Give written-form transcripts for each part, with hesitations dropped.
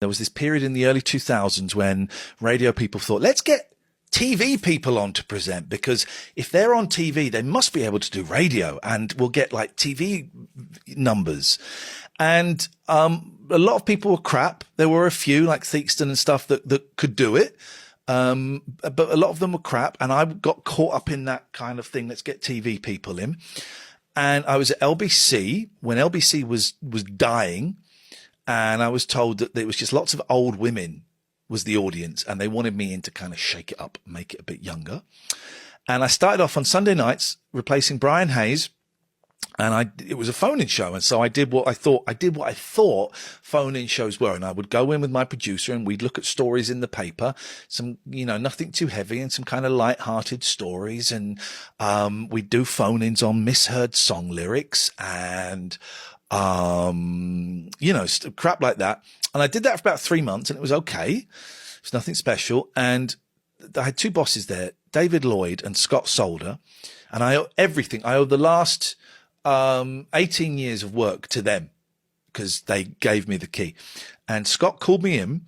There was this period in the early 2000s when radio people thought, let's get TV people on to present, because if they're on TV, they must be able to do radio and we'll get like TV numbers. And a lot of people were crap. There were a few like Theakston and stuff that could do it. But a lot of them were crap. And I got caught up in that kind of thing. Let's get TV people in. And I was at LBC when LBC was dying. And I was told that there was just lots of old women was the audience, and they wanted me in to kind of shake it up, make it a bit younger. And I started off on Sunday nights replacing Brian Hayes, and it was a phone-in show. And so I did what I thought phone-in shows were. And I would go in with my producer and we'd look at stories in the paper, some, nothing too heavy and some kind of light-hearted stories. And, we'd do phone-ins on misheard song lyrics and, crap like that. And I did that for about 3 months and it was okay. It was nothing special. And I had two bosses there, David Lloyd and Scott Solder. And I owe everything. I owe the last 18 years of work to them because they gave me the key. And Scott called me in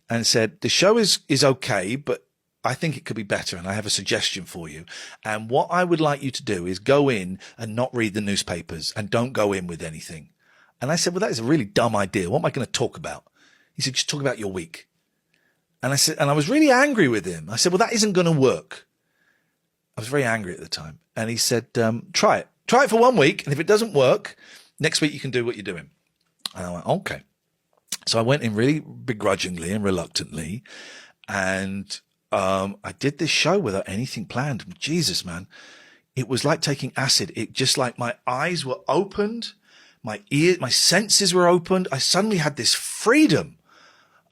and said, the show is okay, but I think it could be better. And I have a suggestion for you. And what I would like you to do is go in and not read the newspapers and don't go in with anything. And I said, well, that is a really dumb idea. What am I going to talk about? He said, just talk about your week. And I said, and I was really angry with him. I said, well, that isn't going to work. I was very angry at the time. And he said, try it. Try it for 1 week. And if it doesn't work, next week you can do what you're doing. And I went, okay. So I went in really begrudgingly and reluctantly. And I did this show without anything planned. Jesus, man. It was like taking acid. It just like my eyes were opened. My senses were opened. I suddenly had this freedom.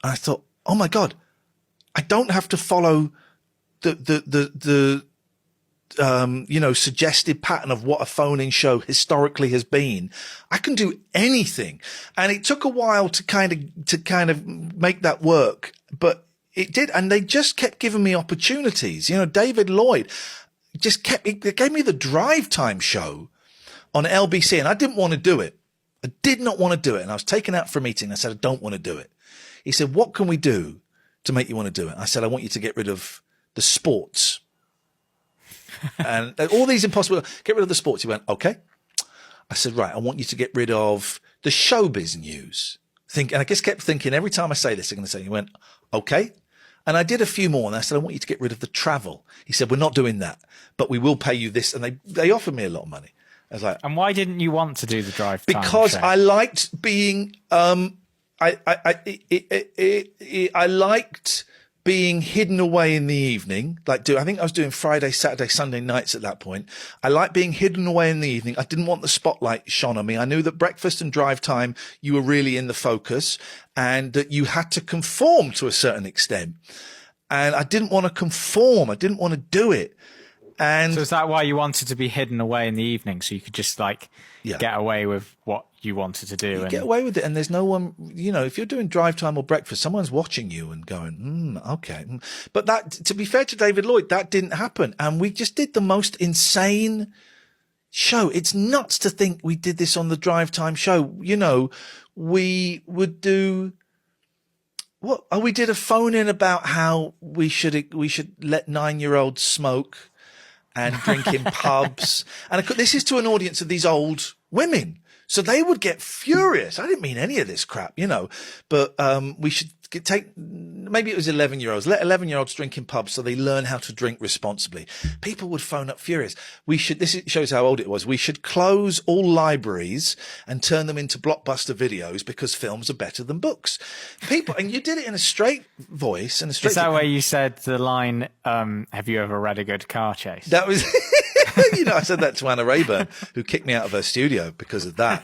And I thought, oh my God, I don't have to follow the suggested pattern of what a phone-in show historically has been. I can do anything. And it took a while to kind of make that work, but it did. And they just kept giving me opportunities. David Lloyd it gave me the drive time show on LBC and I didn't want to do it. I did not want to do it. And I was taken out for a meeting. I said, I don't want to do it. He said, what can we do to make you want to do it? I said, I want you to get rid of the sports and all these impossible, get rid of the sports. He went, okay. I said, right. I want you to get rid of the showbiz news. And I just kept thinking every time I say this, they're going to say, he went, okay. And I did a few more and I said, I want you to get rid of the travel. He said, we're not doing that, but we will pay you this. And they offered me a lot of money. I was like, and why didn't you want to do the drive time because show? I liked being, I liked being hidden away in the evening. I think I was doing Friday, Saturday, Sunday nights at that point. I liked being hidden away in the evening. I didn't want the spotlight shone on me. I knew that breakfast and drive time, you were really in the focus and that you had to conform to a certain extent. And I didn't want to conform. I didn't want to do it. And so is that why you wanted to be hidden away in the evening? So you could just get away with what you wanted to do? Get away with it. And there's no one, if you're doing drive time or breakfast, someone's watching you and going, okay. But that, to be fair to David Lloyd, that didn't happen. And we just did the most insane show. It's nuts to think we did this on the drive time show. We would do, we did a phone in about how we should let 9-year-olds smoke and drink in pubs. And this is to an audience of these old women. So they would get furious. I didn't mean any of this crap, but we should maybe it was 11-year-olds, let 11-year-olds drink in pubs so they learn how to drink responsibly. People would phone up furious. This shows how old it was. We should close all libraries and turn them into blockbuster videos because films are better than books. And you did it in a straight voice and a straight. Is that where you said the line, have you ever read a good car chase? That was, I said that to Anna Rayburn, who kicked me out of her studio because of that.